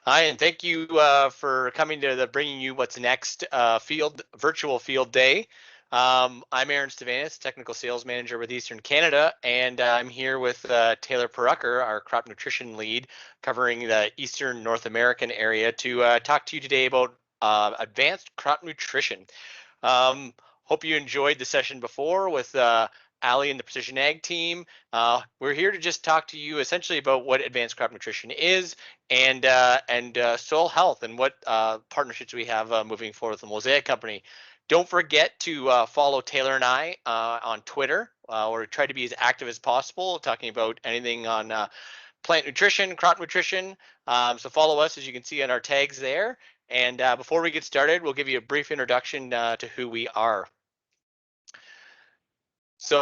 Hi, and thank you for coming to the Bringing You What's Next virtual field day. I'm Aaron Stevanus, Technical Sales Manager with Eastern Canada, and I'm here with Taylor Purucker, our Crop Nutrition Lead, covering the Eastern North American area to talk to you today about advanced crop nutrition. Hope you enjoyed the session before with Ali and the Precision Ag team. We're here to just talk to you essentially about what advanced crop nutrition is and soil health and what partnerships we have moving forward with the Mosaic Company. Don't forget to follow Taylor and I on Twitter, where we try to be as active as possible, talking about anything on plant nutrition, crop nutrition. So follow us, as you can see on our tags there. And before we get started, we'll give you a brief introduction to who we are. So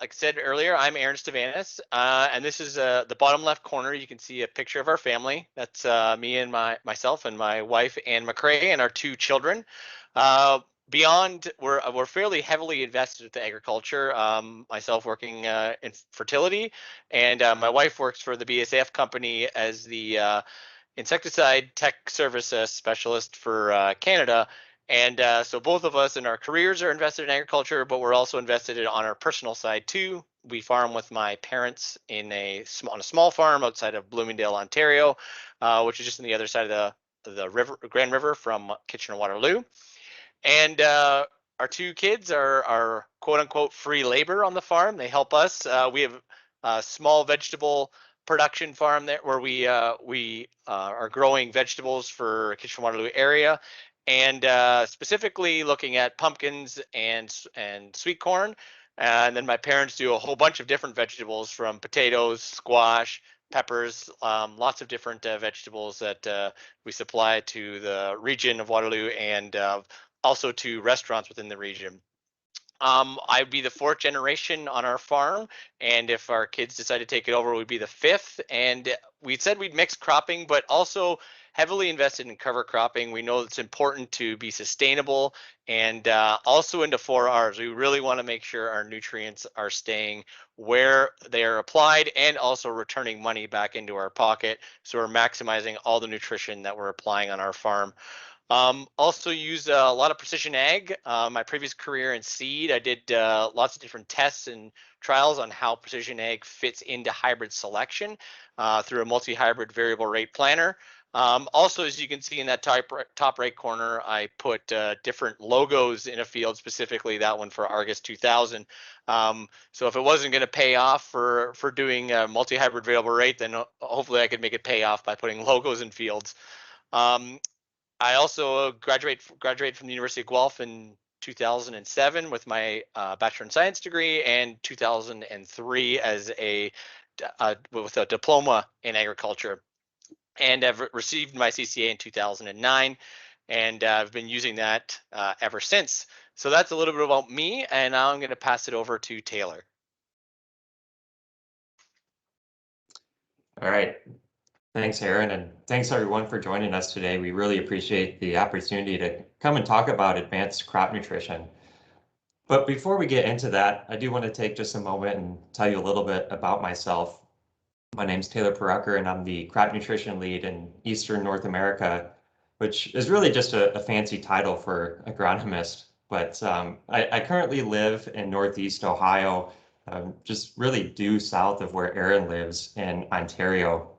like I said earlier, I'm Aaron Stevanus, and this is the bottom left corner. You can see a picture of our family. That's me and myself and my wife, Anne McCrae, and our two children. Beyond, we're fairly heavily invested in agriculture. Myself working in fertility, and my wife works for the BASF company as the insecticide tech service specialist for Canada. And so both of us in our careers are invested in agriculture, but we're also invested on our personal side too. We farm with my parents on a small farm outside of Bloomingdale, Ontario, which is just on the other side of the river, Grand River from Kitchener-Waterloo. And our two kids are quote unquote free labor on the farm. They help us. We have a small vegetable production farm there where we are growing vegetables for Kitchener-Waterloo area, and specifically looking at pumpkins and sweet corn. And then my parents do a whole bunch of different vegetables, from potatoes, squash, peppers, lots of different vegetables that we supply to the region of Waterloo and also to restaurants within the region. I'd be the fourth generation on our farm, and if our kids decide to take it over, we'd be the fifth. And we said we'd mix cropping, but also heavily invested in cover cropping. We know it's important to be sustainable, and also into 4Rs. We really want to make sure our nutrients are staying where they are applied and also returning money back into our pocket, so we're maximizing all the nutrition that we're applying on our farm. Also use a lot of precision ag. My previous career in seed, I did lots of different tests and trials on how precision ag fits into hybrid selection through a multi-hybrid variable rate planner. Also, as you can see in that top right corner, I put different logos in a field, specifically that one for Argus 2000. So if it wasn't going to pay off for doing a multi-hybrid variable rate, then hopefully I could make it pay off by putting logos in fields. I also graduated from the University of Guelph in 2007 with my Bachelor in Science degree, and 2003 as with a diploma in agriculture. And I've received my CCA in 2009, and I've been using that ever since. So that's a little bit about me, and now I'm going to pass it over to Taylor. All right. Thanks, Aaron, and thanks everyone for joining us today. We really appreciate the opportunity to come and talk about advanced crop nutrition. But before we get into that, I do want to take just a moment and tell you a little bit about myself. My name's Taylor Purucker, and I'm the crop nutrition lead in Eastern North America, which is really just a fancy title for agronomist. But I currently live in Northeast Ohio, just really due south of where Aaron lives in Ontario.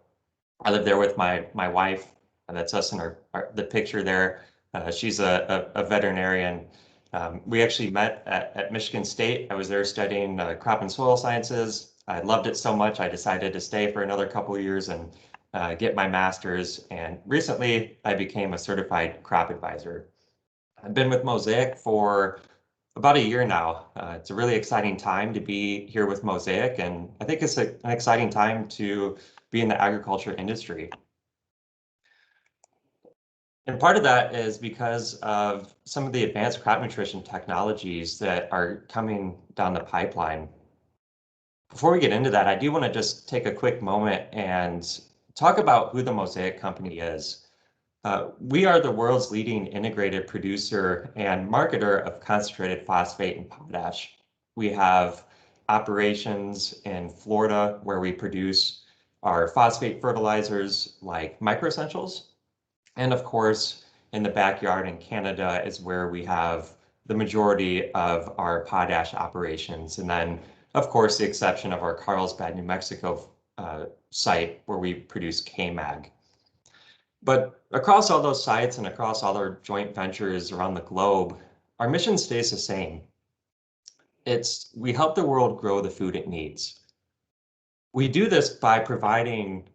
I live there with my wife. That's us in the picture there. She's a veterinarian. We actually met at Michigan State. I was there studying crop and soil sciences. I loved it so much, I decided to stay for another couple of years and get my master's. And recently, I became a certified crop advisor. I've been with Mosaic for about a year now. It's a really exciting time to be here with Mosaic, and I think it's an exciting time to be in the agriculture industry. And part of that is because of some of the advanced crop nutrition technologies that are coming down the pipeline. Before we get into that, I do want to just take a quick moment and talk about who the Mosaic Company is. We are the world's leading integrated producer and marketer of concentrated phosphate and potash. We have operations in Florida where we produce our phosphate fertilizers like Micro Essentials, And of course, in the backyard in Canada is where we have the majority of our potash operations. And then, of course, the exception of our Carlsbad, New Mexico site where we produce K-Mag. But across all those sites and across all our joint ventures around the globe, our mission stays the same. We help the world grow the food it needs. We do this by providing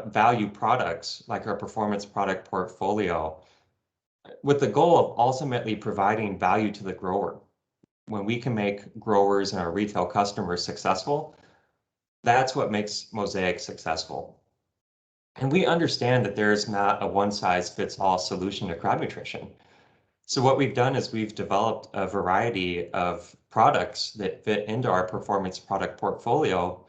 value products like our performance product portfolio with the goal of ultimately providing value to the grower. When we can make growers and our retail customers successful, that's what makes Mosaic successful. And we understand that there's not a one-size-fits-all solution to crop nutrition. So what we've done is we've developed a variety of products that fit into our performance product portfolio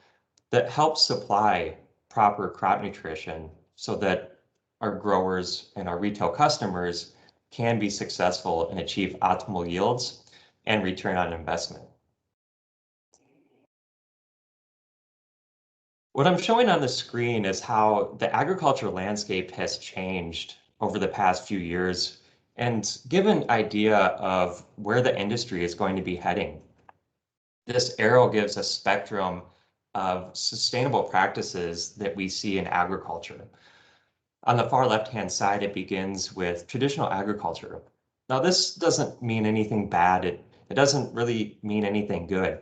that help supply proper crop nutrition so that our growers and our retail customers can be successful and achieve optimal yields and return on investment. What I'm showing on the screen is how the agricultural landscape has changed over the past few years and give an idea of where the industry is going to be heading. This arrow gives a spectrum of sustainable practices that we see in agriculture. On the far left-hand side, it begins with traditional agriculture. Now, this doesn't mean anything bad. It doesn't really mean anything good.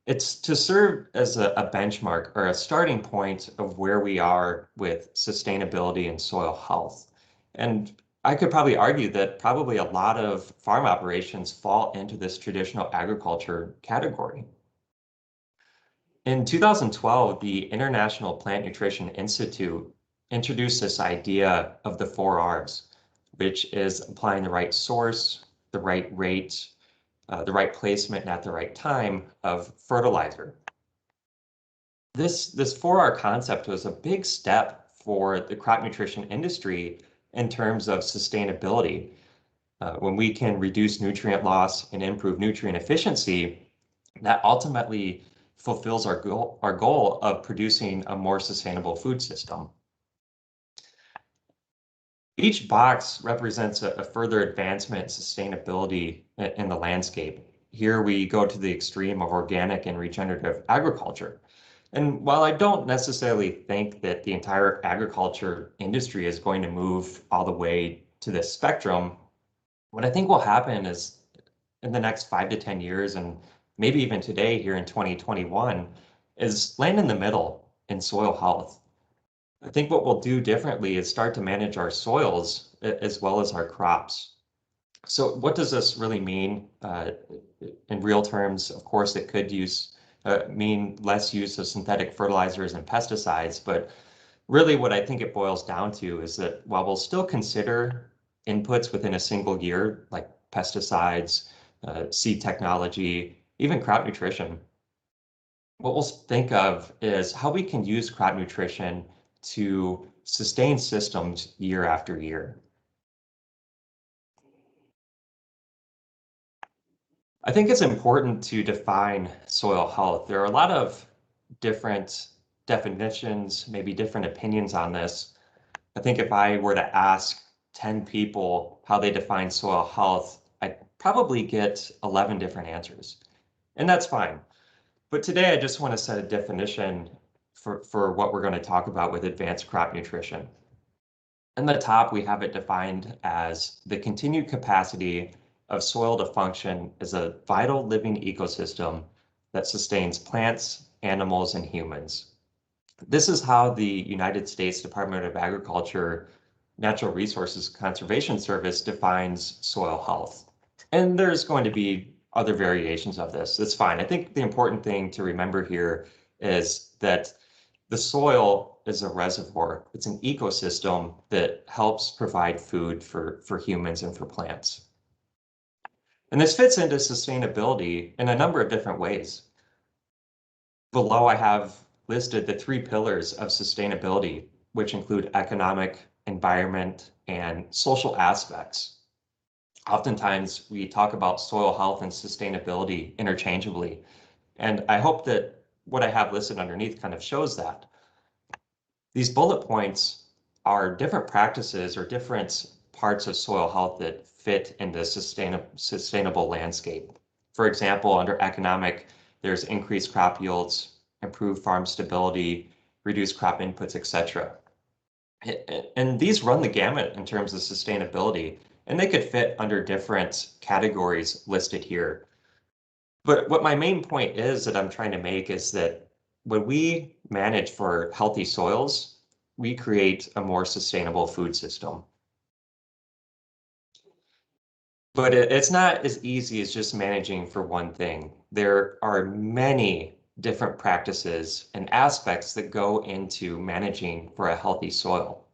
It's to serve as a benchmark or a starting point of where we are with sustainability and soil health. And I could probably argue that probably a lot of farm operations fall into this traditional agriculture category. In 2012, the International Plant Nutrition Institute introduced this idea of the 4 Rs, which is applying the right source, the right rate, the right placement and at the right time of fertilizer. This 4R concept was a big step for the crop nutrition industry in terms of sustainability. When we can reduce nutrient loss and improve nutrient efficiency, that ultimately fulfills our goal of producing a more sustainable food system. Each box represents a further advancement in sustainability in the landscape. Here we go to the extreme of organic and regenerative agriculture. And while I don't necessarily think that the entire agriculture industry is going to move all the way to this spectrum, what I think will happen is in the next 5 to 10 years, and maybe even today here in 2021, is land in the middle in soil health. I think what we'll do differently is start to manage our soils as well as our crops. So what does this really mean in real terms? Of course, it could mean less use of synthetic fertilizers and pesticides, but really what I think it boils down to is that while we'll still consider inputs within a single year, like pesticides, seed technology, even crop nutrition, what we'll think of is how we can use crop nutrition to sustain systems year after year. I think it's important to define soil health. There are a lot of different definitions, maybe different opinions on this. I think if I were to ask 10 people how they define soil health, I'd probably get 11 different answers. And that's fine. But today I just want to set a definition for what we're going to talk about with advanced crop nutrition. In the top, we have it defined as the continued capacity of soil to function as a vital living ecosystem that sustains plants, animals, and humans. This is how the United States Department of Agriculture Natural Resources Conservation Service defines soil health. And there's going to be other variations of this. That's fine. I think the important thing to remember here is that the soil is a reservoir. It's an ecosystem that helps provide food for humans and for plants. And this fits into sustainability in a number of different ways. Below, I have listed the 3 pillars of sustainability, which include economic, environment, and social aspects. Oftentimes, we talk about soil health and sustainability interchangeably, and I hope that what I have listed underneath kind of shows that. These bullet points are different practices or different parts of soil health that fit in the sustainable landscape. For example, under economic, there's increased crop yields, improved farm stability, reduced crop inputs, etc. And these run the gamut in terms of sustainability, and they could fit under different categories listed here. But what my main point is that I'm trying to make is that when we manage for healthy soils, we create a more sustainable food system. But it's not as easy as just managing for one thing. There are many different practices and aspects that go into managing for a healthy soil.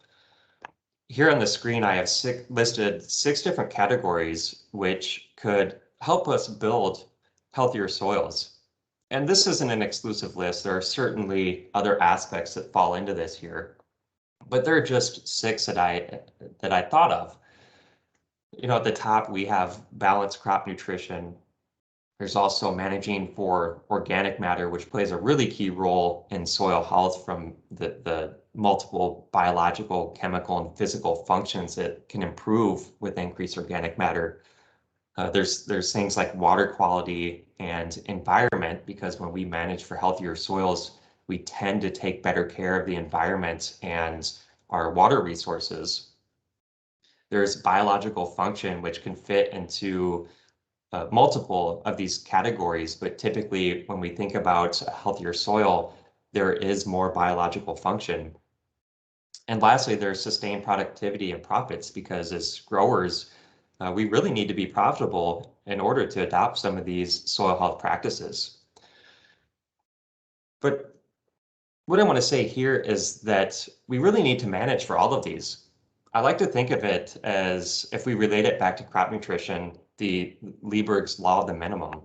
Here on the screen, I have listed 6 different categories which could help us build healthier soils. And this isn't an exclusive list. There are certainly other aspects that fall into this here, but there are just 6 that I thought of. You know, at the top, we have balanced crop nutrition. There's also managing for organic matter, which plays a really key role in soil health from the multiple biological, chemical, and physical functions that can improve with increased organic matter. There's things like water quality and environment, because when we manage for healthier soils, we tend to take better care of the environment and our water resources. There's biological function, which can fit into multiple of these categories, but typically when we think about a healthier soil, there is more biological function. And lastly, there's sustained productivity and profits, because as growers, we really need to be profitable in order to adopt some of these soil health practices. But what I want to say here is that we really need to manage for all of these. I like to think of it as, if we relate it back to crop nutrition, the Lieberg's law of the minimum,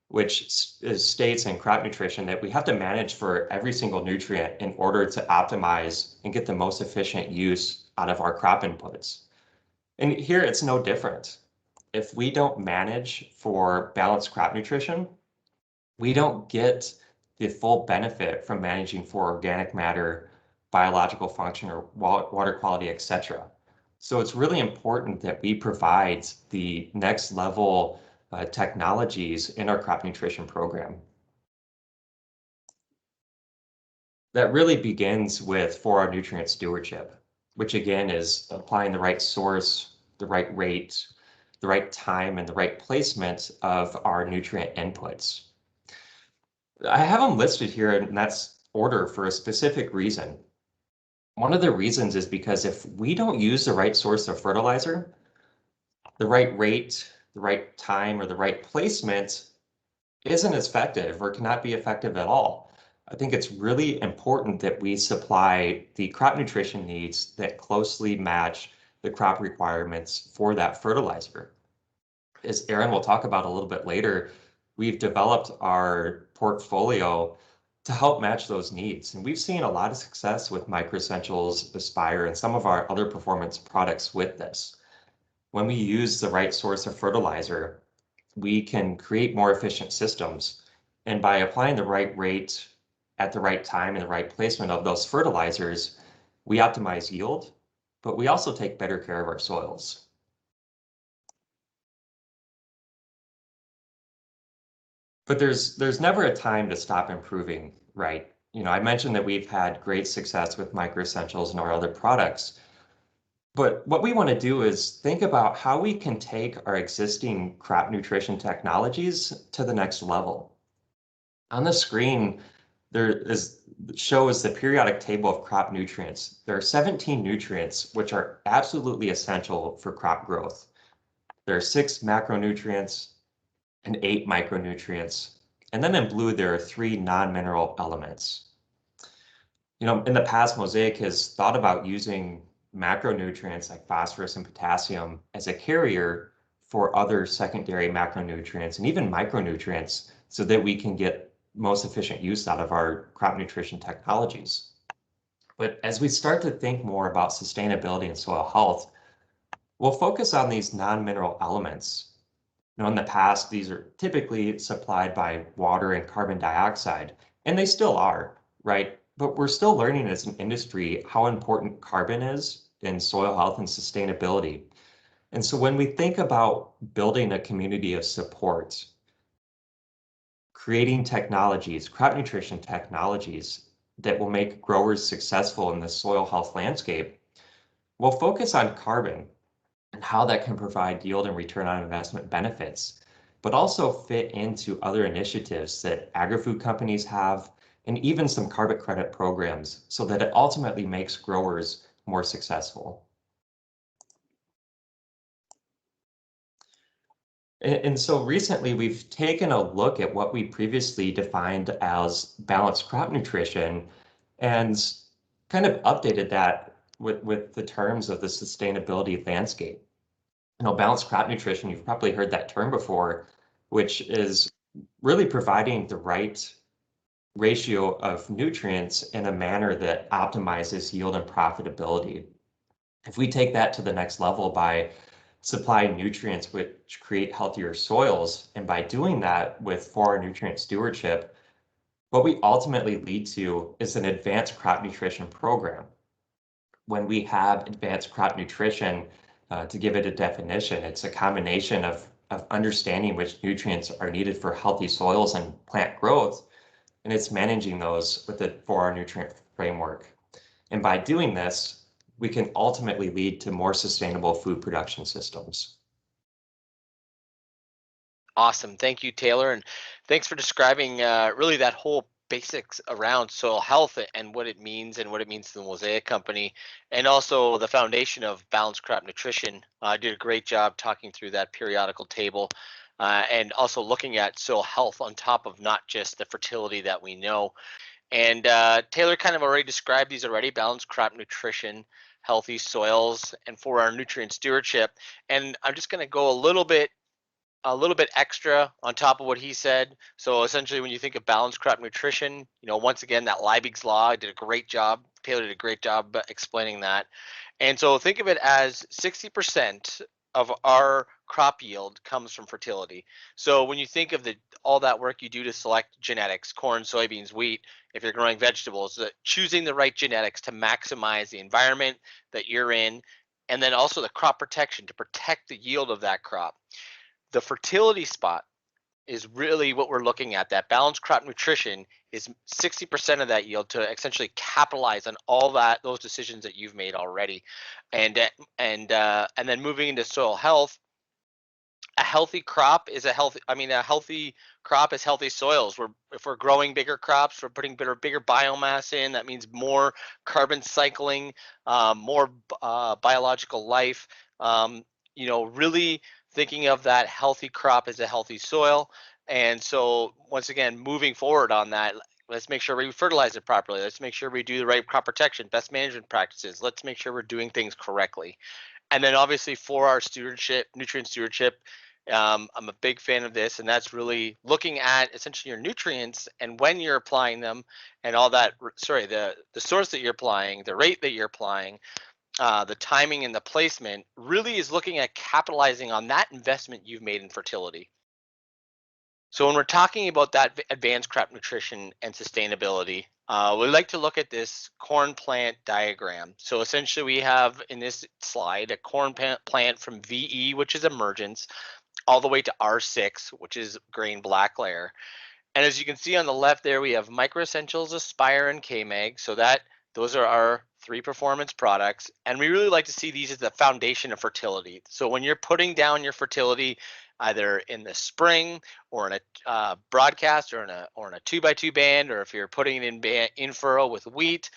which states in crop nutrition that we have to manage for every single nutrient in order to optimize and get the most efficient use out of our crop inputs. And here it's no different. If we don't manage for balanced crop nutrition, we don't get the full benefit from managing for organic matter, biological function, or water quality, etc. So it's really important that we provide the next level technologies in our crop nutrition program. That really begins with 4R nutrient stewardship, which again is applying the right source, the right rate, the right time, and the right placement of our nutrient inputs. I have them listed here in that order for a specific reason. One of the reasons is because if we don't use the right source of fertilizer, the right rate, the right time, or the right placement isn't as effective or cannot be effective at all. I think it's really important that we supply the crop nutrition needs that closely match the crop requirements for that fertilizer. As Aaron will talk about a little bit later, we've developed our portfolio to help match those needs. And we've seen a lot of success with Microessentials, Aspire, and some of our other performance products with this. When we use the right source of fertilizer, we can create more efficient systems. And by applying the right rate at the right time and the right placement of those fertilizers, we optimize yield, but we also take better care of our soils. But there's never a time to stop improving, right? You know, I mentioned that we've had great success with Microessentials and our other products. But what we want to do is think about how we can take our existing crop nutrition technologies to the next level. On the screen, shows the periodic table of crop nutrients. There are 17 nutrients which are absolutely essential for crop growth. There are 6 macronutrients and 8 micronutrients. And then in blue, there are 3 non-mineral elements. You know, in the past, Mosaic has thought about using macronutrients like phosphorus and potassium as a carrier for other secondary macronutrients and even micronutrients, so that we can get most efficient use out of our crop nutrition technologies. But as we start to think more about sustainability and soil health, we'll focus on these non-mineral elements. You know, in the past, these are typically supplied by water and carbon dioxide, and they still are, right? but we're still learning as an industry how important carbon is in soil health and sustainability. And so when we think about building a community of support, creating technologies, crop nutrition technologies that will make growers successful in the soil health landscape, we'll focus on carbon and how that can provide yield and return on investment benefits, but also fit into other initiatives that agri-food companies have, and even some carbon credit programs, so that it ultimately makes growers more successful. And so recently we've taken a look at what we previously defined as balanced crop nutrition and kind of updated that with the terms of the sustainability landscape. Balanced crop nutrition, you've probably heard that term before, which is really providing the right ratio of nutrients in a manner that optimizes yield and profitability. If we take that to the next level by supplying nutrients which create healthier soils, and by doing that with 4R nutrient stewardship, what we ultimately lead to is an advanced crop nutrition program. When we have advanced crop nutrition, to give it a definition, it's a combination of understanding which nutrients are needed for healthy soils and plant growth, and it's managing those with the 4R nutrient framework. And by doing this, we can ultimately lead to more sustainable food production systems. Awesome. Thank you, Taylor. And thanks for describing really that whole basics around soil health and what it means to the Mosaic Company, and also the foundation of balanced crop nutrition. I did a great job talking through that periodical table and also looking at soil health on top of not just the fertility that we know. And Taylor kind of already described these already: balanced crop nutrition, healthy soils, and 4R nutrient stewardship. And I'm just going to go a little bit extra on top of what he said. So essentially, when you think of balanced crop nutrition, once again, that Liebig's law did a great job. Taylor did a great job explaining that. And so think of it as 60% of our crop yield comes from fertility. So when you think of all that work you do to select genetics, corn, soybeans, wheat, if you're growing vegetables, choosing the right genetics to maximize the environment that you're in, and then also the crop protection to protect the yield of that crop. The fertility spot is really what we're looking at. That balanced crop nutrition is 60% of that yield to essentially capitalize on all those decisions that you've made already. And then moving into soil health, a healthy crop is a healthy crop is healthy soils. If we're growing bigger crops, we're putting bigger biomass in. That means more carbon cycling, more biological life. Really thinking of that healthy crop as a healthy soil. And so once again, moving forward on that, let's make sure we fertilize it properly. Let's make sure we do the right crop protection, best management practices. Let's make sure we're doing things correctly. And then obviously 4R stewardship, nutrient stewardship, I'm a big fan of this, and that's really looking at essentially your nutrients and when you're applying them and all that. Sorry, the source that you're applying, the rate that you're applying, the timing and the placement really is looking at capitalizing on that investment you've made in fertility. So when we're talking about that advanced crop nutrition and sustainability, we like to look at this corn plant diagram. So essentially we have in this slide a corn plant from VE, which is emergence, all the way to R6, which is grain black layer. And as you can see on the left there, we have Micro Essentials, Aspire, and K-Mag. So those are our 3 performance products. And we really like to see these as the foundation of fertility. So when you're putting down your fertility, either in the spring or in a broadcast or in a 2x2 band, or if you're putting it in furrow with wheat,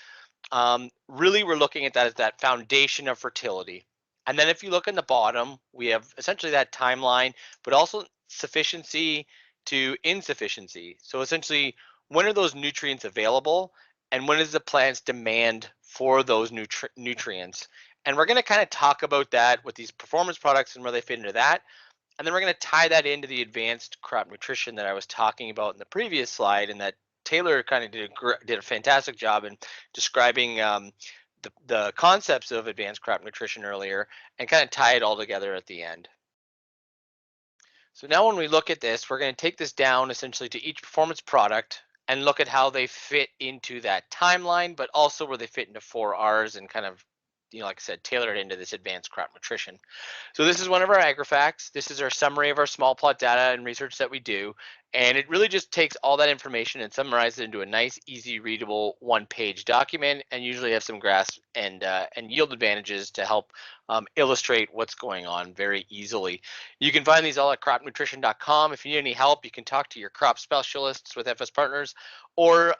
really we're looking at that as that foundation of fertility. And then if you look in the bottom, we have essentially that timeline, but also sufficiency to insufficiency. So essentially, when are those nutrients available, and when is the plant's demand for those nutrients? And we're going to kind of talk about that with these performance products and where they fit into that. And then we're going to tie that into the advanced crop nutrition that I was talking about in the previous slide, and that Taylor kind of did a fantastic job in describing the concepts of advanced crop nutrition earlier, and kind of tie it all together at the end. So now when we look at this, we're going to take this down essentially to each performance product, and look at how they fit into that timeline, but also where they fit into 4Rs and kind of, like I said, tailor it into this advanced crop nutrition. So this is one of our Agrifacts. This is our summary of our small plot data and research that we do. And it really just takes all that information and summarizes it into a nice, easy, readable one-page document, and usually have some graphs and yield advantages to help illustrate what's going on very easily. You can find these all at cropnutrition.com. If you need any help, you can talk to your crop specialists with FS Partners, or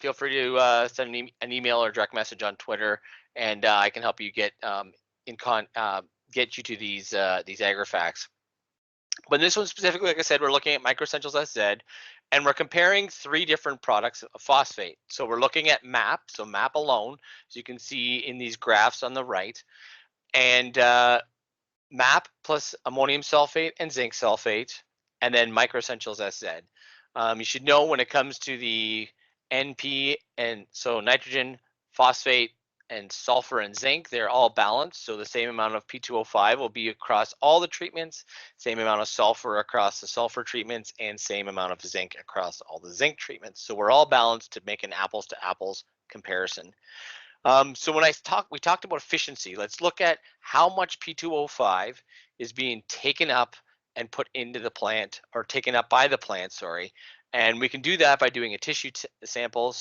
feel free to send an email or direct message on Twitter, and I can help you get get you to these Agrifacts. But in this one specifically, like I said, we're looking at Microessentials SZ, and we're comparing 3 different products of phosphate. So we're looking at MAP, so MAP alone, as you can see in these graphs on the right, and MAP plus ammonium sulfate and zinc sulfate, and then Microessentials SZ. You should know when it comes to the NP, and so nitrogen, phosphate, and sulfur and zinc, they're all balanced. So the same amount of P2O5 will be across all the treatments, same amount of sulfur across the sulfur treatments, and same amount of zinc across all the zinc treatments. So we're all balanced to make an apples to apples comparison. So when we talked about efficiency. Let's look at how much P2O5 is being taken up and put into the plant, or taken up by the plant, sorry. And we can do that by doing a tissue sample.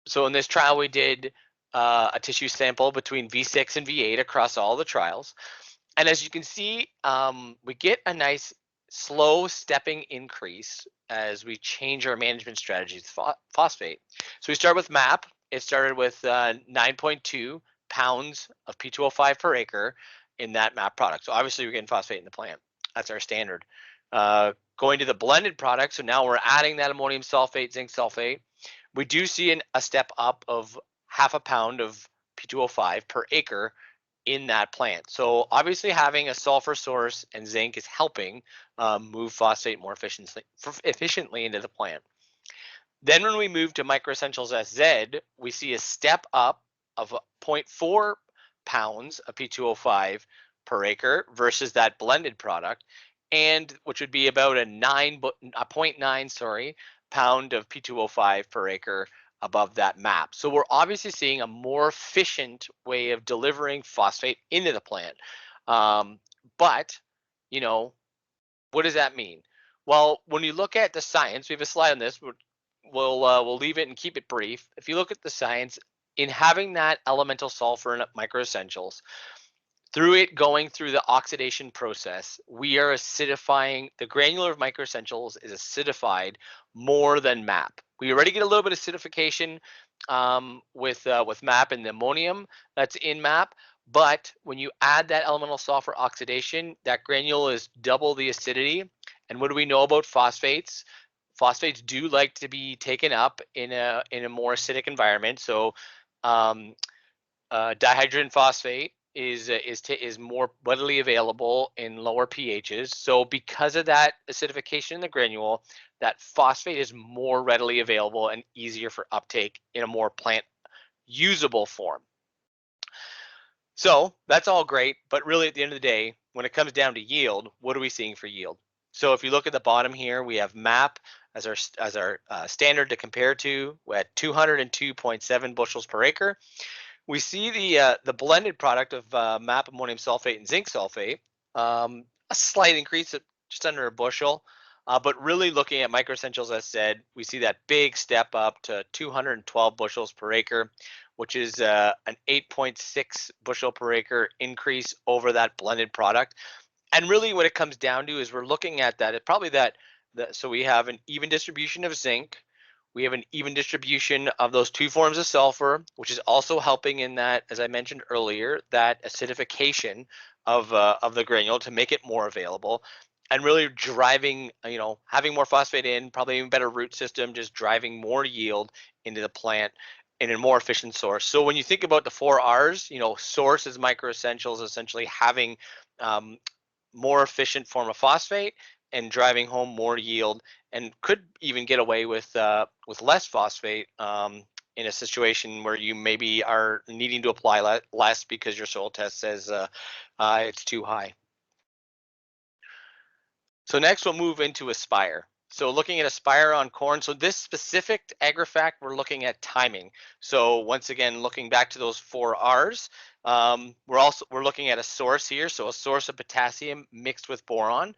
So in this trial, we did a tissue sample between V6 and V8 across all the trials. And as you can see, we get a nice slow stepping increase as we change our management strategies with phosphate. So we start with MAP. It started with 9.2 pounds of P2O5 per acre in that MAP product. So obviously we're getting phosphate in the plant. That's our standard. Going to the blended product, so now we're adding that ammonium sulfate, zinc sulfate. We do see a step up of half a pound of P2O5 per acre in that plant. So obviously having a sulfur source and zinc is helping move phosphate more efficiently into the plant. Then when we move to Microessentials SZ, we see a step up of 0.4 pounds of P2O5 per acre versus that blended product, and which would be about a 0.9 pound of P2O5 per acre above that MAP. So we're obviously seeing a more efficient way of delivering phosphate into the plant. But, what does that mean? Well, when you look at the science, we have a slide on this. We'll leave it and keep it brief. If you look at the science, in having that elemental sulfur in Microessentials, through it going through the oxidation process, we are acidifying. The granular of Microessentials is acidified more than MAP. We already get a little bit of acidification with MAP and the ammonium that's in MAP, but when you add that elemental sulfur oxidation, that granule is double the acidity. And what do we know about phosphates? Phosphates do like to be taken up in a more acidic environment. So dihydrogen phosphate is more readily available in lower pHs. So because of that acidification in the granule, that phosphate is more readily available and easier for uptake in a more plant usable form. So that's all great, but really at the end of the day, when it comes down to yield, what are we seeing for yield? So if you look at the bottom here, we have MAP as our standard to compare to at 202.7 bushels per acre. We see the blended product of MAP ammonium sulfate and zinc sulfate, a slight increase of just under a bushel, but really looking at Microessentials, as said, we see that big step up to 212 bushels per acre, which is an 8.6 bushel per acre increase over that blended product. And really what it comes down to is we're looking at that, so we have an even distribution of zinc, we have an even distribution of those 2 forms of sulfur, which is also helping in that, as I mentioned earlier, that acidification of the granule to make it more available, and really driving, having more phosphate in, probably even better root system, just driving more yield into the plant in a more efficient source. So when you think about the 4 R's, source is Microessentials, essentially having more efficient form of phosphate and driving home more yield, and could even get away with less phosphate in a situation where you maybe are needing to apply less because your soil test says it's too high. So next we'll move into Aspire. So looking at Aspire on corn, so this specific Agrifact, we're looking at timing. So once again, looking back to those 4 Rs, we're looking at a source here. So a source of potassium mixed with boron,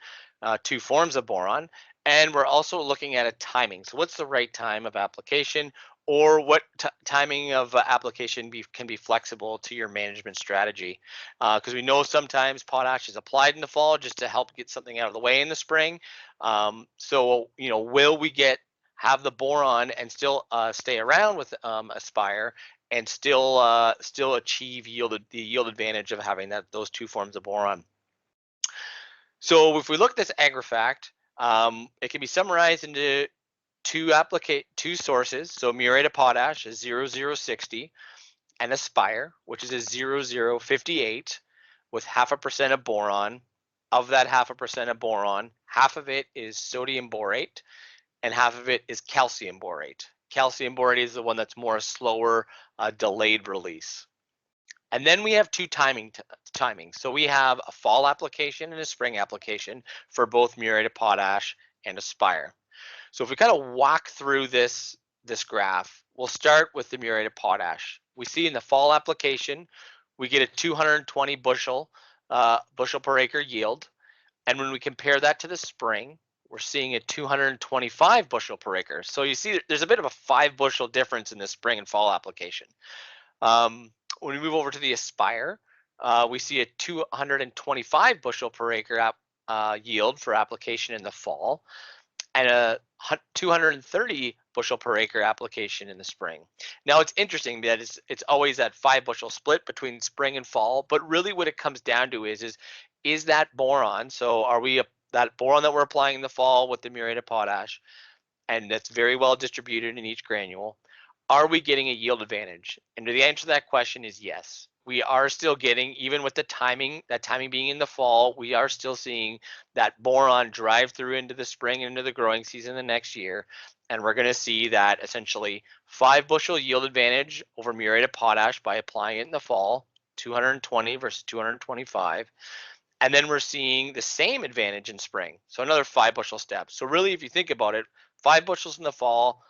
2 forms of boron, and we're also looking at a timing. So what's the right time of application, or what timing of application can be flexible to your management strategy? Because we know sometimes potash is applied in the fall just to help get something out of the way in the spring. So will we have the boron and still stay around with Aspire and still achieve the yield advantage of having those 2 forms of boron? So if we look at this Agrifact, it can be summarized into two sources. So muriate of potash is 0060, and Aspire, which is a 0058 with 0.5% of boron. Of that 0.5% of boron, half of it is sodium borate and half of it is calcium borate. Calcium borate is the one that's more slower, delayed release. And then we have two timings. So we have a fall application and a spring application for both muriate of potash and Aspire. So if we kind of walk through this graph, we'll start with the muriate of potash. We see in the fall application, we get a 220 bushel per acre yield. And when we compare that to the spring, we're seeing a 225 bushel per acre. So you see there's a bit of a 5 bushel difference in the spring and fall application. When we move over to the Aspire, we see a 225 bushel per acre yield for application in the fall, and a 230 bushel per acre application in the spring. Now it's interesting that it's always that 5 bushel split between spring and fall, but really what it comes down to is that boron. So are we that boron that we're applying in the fall with the muriate of potash, and that's very well distributed in each granule, are we getting a yield advantage? And the answer to that question is yes. We are still getting, even with that timing being in the fall, we are still seeing that boron drive through into the spring and into the growing season the next year. And we're going to see that essentially 5 bushel yield advantage over muriate of potash by applying it in the fall, 220 versus 225. And then we're seeing the same advantage in spring. So another 5 bushel step. So really, if you think about it, 5 bushels in the fall,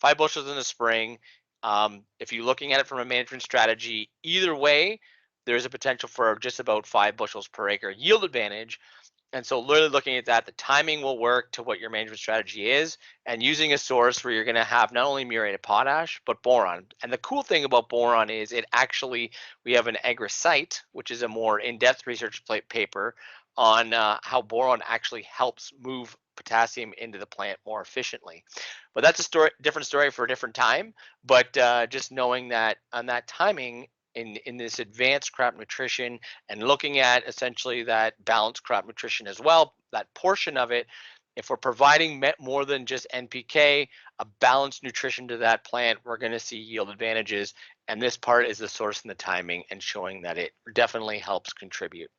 5 bushels in the spring. If you're looking at it from a management strategy, either way, there's a potential for just about 5 bushels per acre yield advantage. And so literally looking at that, the timing will work to what your management strategy is, and using a source where you're going to have not only muriate of potash, but boron. And the cool thing about boron is we have an Agrisite, which is a more in-depth research paper on how boron actually helps move potassium into the plant more efficiently. But that's a different story for a different time. But just knowing that on that timing, in this advanced crop nutrition, and looking at essentially that balanced crop nutrition as well, that portion of it, if we're providing more than just NPK, a balanced nutrition to that plant, we're going to see yield advantages. And this part is the source and the timing, and showing that it definitely helps contribute.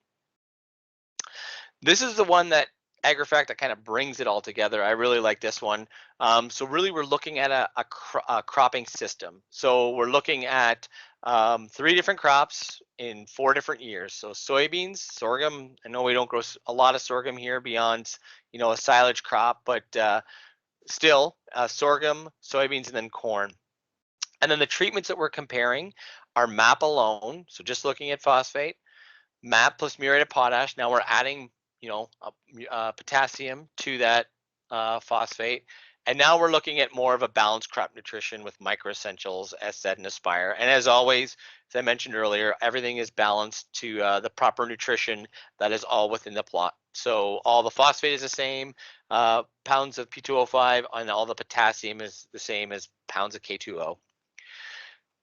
This is the one that Agrifact that kind of brings it all together. I really like this one. So really we're looking at a cropping system. So we're looking at 3 different crops in 4 different years. So soybeans, sorghum. I know we don't grow a lot of sorghum here beyond, a silage crop, but still sorghum, soybeans, and then corn. And then the treatments that we're comparing are MAP alone. So just looking at phosphate, MAP plus muriate of potash. Now we're adding, potassium to that phosphate. And now we're looking at more of a balanced crop nutrition with microessentials, as said, and Aspire. And as always, as I mentioned earlier, everything is balanced to the proper nutrition that is all within the plot. So all the phosphate is the same, pounds of P2O5, and all the potassium is the same as pounds of K2O.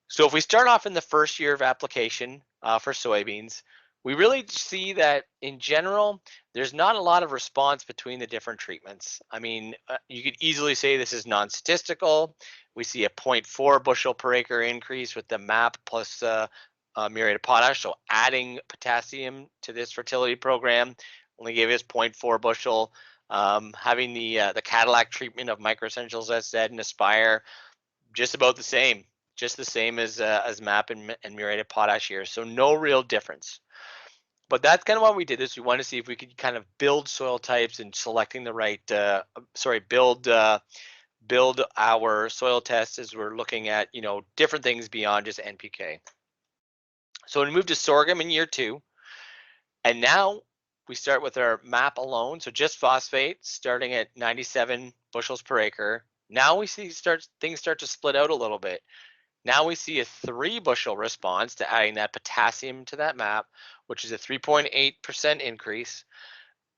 So if we start off in the first year of application for soybeans, we really see that in general, there's not a lot of response between the different treatments. I mean, you could easily say this is non-statistical. We see a 0.4 bushel per acre increase with the MAP plus muriate of potash. So adding potassium to this fertility program only gave us 0.4 bushel. Having the Cadillac treatment of microessentials, as said, and Aspire, just about the same. Just the same as MAP and muriate of potash here. So no real difference. But that's kind of why we did this. We wanted to see if we could kind of build soil types and selecting the right, build our soil tests as we're looking at, different things beyond just NPK. So we moved to sorghum in year 2, and now we start with our map alone. So just phosphate starting at 97 bushels per acre. Now we see things start to split out a little bit. Now we see a 3 bushel response to adding that potassium to that map, which is a 3.8% increase.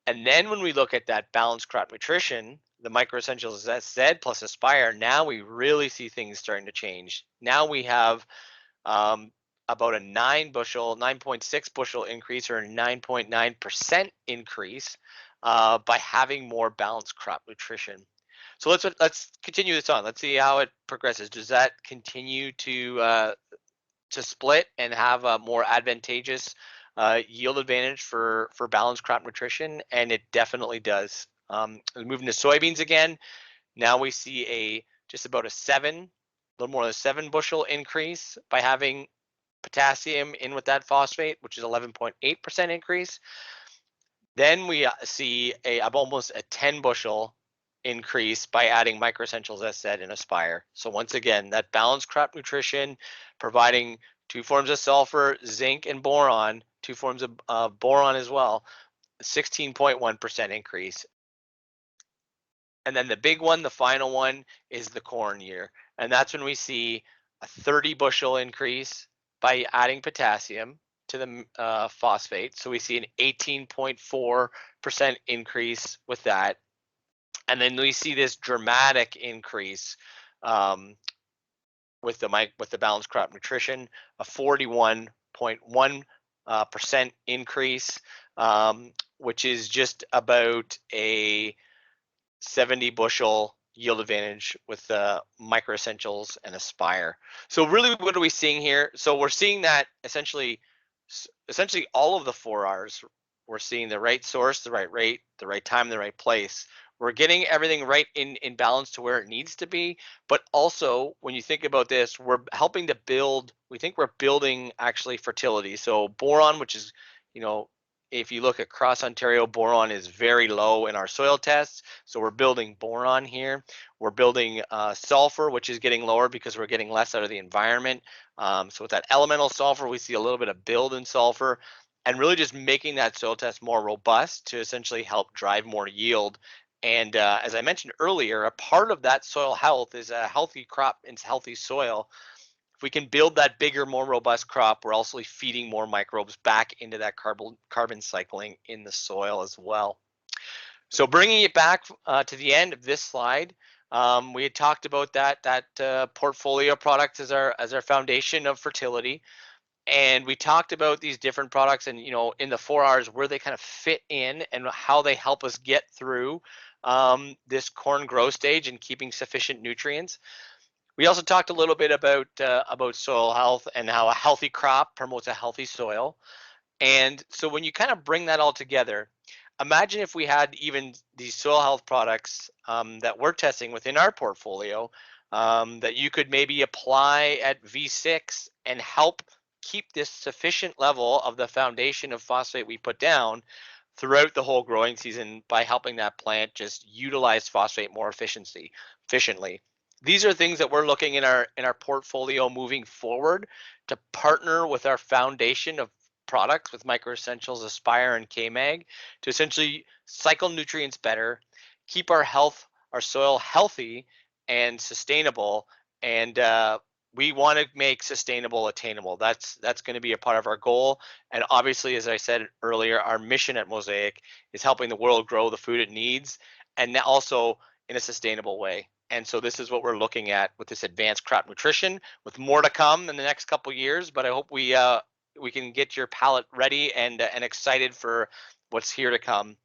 And then when we look at that balanced crop nutrition, the microessentials Z plus Aspire, now we really see things starting to change. Now we have about a 9.6 bushel increase, or a 9.9% increase by having more balanced crop nutrition. So let's continue this on. Let's see how it progresses. Does that continue to split and have a more advantageous yield advantage for balanced crop nutrition? And it definitely does. Moving to soybeans again, now we see just about a little more than a 7 bushel increase by having potassium in with that phosphate, which is 11.8% increase. Then we see almost a 10 bushel increase by adding microessentials, as said, in Aspire. So once again, that balanced crop nutrition, providing 2 forms of sulfur, zinc, and boron, 2 forms of boron as well, 16.1% increase. And then the big one, the final one, is the corn year. And that's when we see a 30 bushel increase by adding potassium to the phosphate. So we see an 18.4% increase with that. And then we see this dramatic increase with the balanced crop nutrition, a 41.1% increase, which is just about a 70 bushel yield advantage with the microessentials and Aspire. So really, what are we seeing here? So we're seeing that essentially all of the 4 R's. We're seeing the right source, the right rate, the right time, the right place. We're getting everything right in balance to where it needs to be. But also, when you think about this, we're helping to build, we think we're building actually fertility. So boron, which is, if you look across Ontario, boron is very low in our soil tests. So we're building boron here. We're building sulfur, which is getting lower because we're getting less out of the environment. So with that elemental sulfur, we see a little bit of build in sulfur, and really just making that soil test more robust to essentially help drive more yield. And as I mentioned earlier, a part of that soil health is a healthy crop and healthy soil. If we can build that bigger, more robust crop, we're also feeding more microbes back into that carbon cycling in the soil as well. So bringing it back to the end of this slide, we had talked about that portfolio product as our foundation of fertility. And we talked about these different products and, in the 4 R's, where they kind of fit in and how they help us get through this corn growth stage and keeping sufficient nutrients. We also talked a little bit about soil health and how a healthy crop promotes a healthy soil. And so when you kind of bring that all together, imagine if we had even these soil health products that we're testing within our portfolio that you could maybe apply at V6 and help keep this sufficient level of the foundation of phosphate we put down throughout the whole growing season by helping that plant just utilize phosphate more efficiently. These are things that we're looking in our portfolio moving forward to partner with our foundation of products with microessentials, Aspire, and K-Mag to essentially cycle nutrients better, keep our soil healthy and sustainable, and we want to make sustainable attainable. That's going to be a part of our goal. And obviously, as I said earlier, our mission at Mosaic is helping the world grow the food it needs, and also in a sustainable way. And so this is what we're looking at with this advanced crop nutrition, with more to come in the next couple of years. But I hope we can get your palate ready and excited for what's here to come.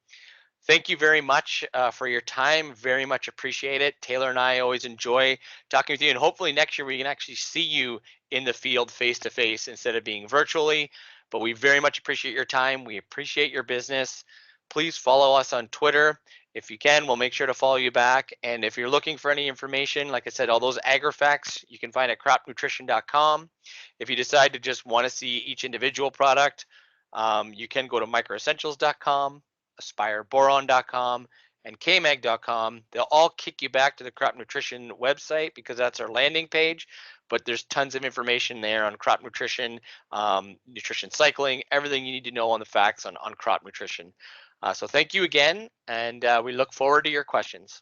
Thank you very much for your time. Very much appreciate it. Taylor and I always enjoy talking with you, and hopefully next year we can actually see you in the field face to face instead of being virtually. But we very much appreciate your time. We appreciate your business. Please follow us on Twitter. If you can, we'll make sure to follow you back. And if you're looking for any information, like I said, all those Agrifacts you can find at cropnutrition.com. If you decide to just want to see each individual product, You can go to microessentials.com, aspireboron.com, and kmag.com. They'll all kick you back to the crop nutrition website because that's our landing page. But there's tons of information there on crop nutrition, nutrition cycling, everything you need to know on the facts on crop nutrition. So thank you again, and we look forward to your questions.